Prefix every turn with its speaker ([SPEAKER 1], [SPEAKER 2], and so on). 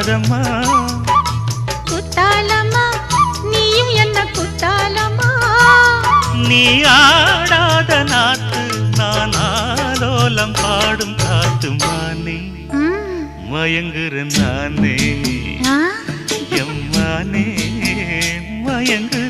[SPEAKER 1] குத்தாதம்மா
[SPEAKER 2] குத்தாலம்மா நீயும் என்ன குத்தாலம்மா
[SPEAKER 1] நீ ஆடாத நாத்து நான் ஆலோலம் பாடும் காத்து மானே மயங்குற நானே எம்மானே மயங்குற